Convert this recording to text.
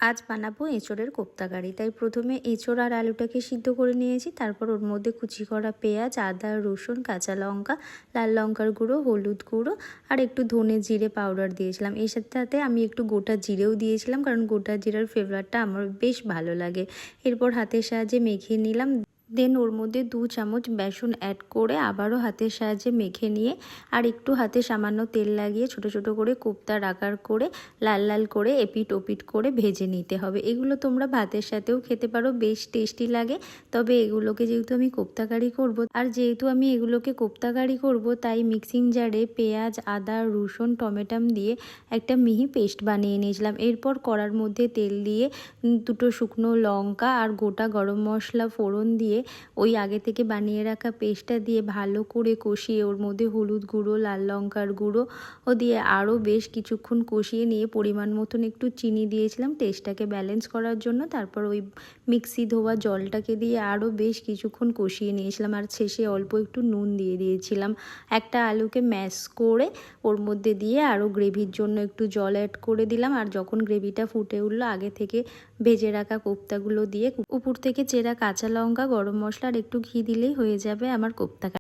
আজ বানাবো এঁচোড়ের কোপ্তা কারি। তাই প্রথমে এঁচোড় আর আলুটাকে সিদ্ধ করে নিয়েছি। তারপর ওর মধ্যে কুচি করা পেঁয়াজ, আদা, রসুন, কাঁচা লঙ্কা, লাল লঙ্কার গুঁড়ো, হলুদ গুঁড়ো আর একটু ধনে জিরে পাউডার দিয়েছিলাম। এর সাথে আমি একটু গোটা জিরেও দিয়েছিলাম, কারণ গোটা জিরার ফ্লেভারটা আমার বেশ ভালো লাগে। এরপর হাতের সাহায্যে মেখে নিলাম। দেন ওর মধ্যে 2 চামচ বেসন অ্যাড করে আবারও হাতের সাহায্যে মেখে নিয়ে আর একটু হাতে সামান্য তেল লাগিয়ে ছোট ছোট করে কোপ্তার আকার করে লাল লাল করে এপিট ওপিট করে ভেজে নিতে হবে। এগুলো তোমরা ভাতের সাথেও খেতে পারো, বেশ টেস্টি লাগে। তবে এগুলোকে যেহেতু আমি কোপ্তা কারি করব, আর যেহেতু আমি এগুলোকে কোপ্তা কারি করব, তাই মিক্সিং জারে পেঁয়াজ, আদা, রসুন, টমেটো দিয়ে একটা মিহি পেস্ট বানিয়ে নিয়েছিলাম। এরপর কড়ার মধ্যে তেল দিয়ে 2টো শুকনো লঙ্কা আর গোটা গরম মশলা ফোড়ন দিয়ে ওই আগে থেকে বানিয়ে রাখা পেস্টটা দিয়ে ভালো করে কষিয়ে ওর মধ্যে হলুদ গুঁড়ো, লাল লঙ্কার গুঁড়ো ও দিয়ে আরও বেশ কিছুক্ষণ কষিয়ে নিয়ে পরিমাণ মতন একটু চিনি দিয়েছিলাম টেস্টটাকে ব্যালেন্স করার জন্য। তারপর ওই মিক্সি ধোয়া জলটাকে দিয়ে আরও বেশ কিছুক্ষণ কষিয়ে নিয়েছিলাম আর শেষে অল্প একটু নুন দিয়ে দিয়েছিলাম। একটা আলুকে ম্যাশ করে ওর মধ্যে দিয়ে আরও গ্রেভির জন্য একটু জল অ্যাড করে দিলাম। আর যখন গ্রেভিটা ফুটে উঠলো, আগে থেকে ভেজে রাখা কোপ্তাগুলো দিয়ে উপর থেকে চেরা কাঁচা লঙ্কা, গরম মশলা আর একটু ঘি দিলেই হয়ে যাবে আমার কোপ্তা কারি।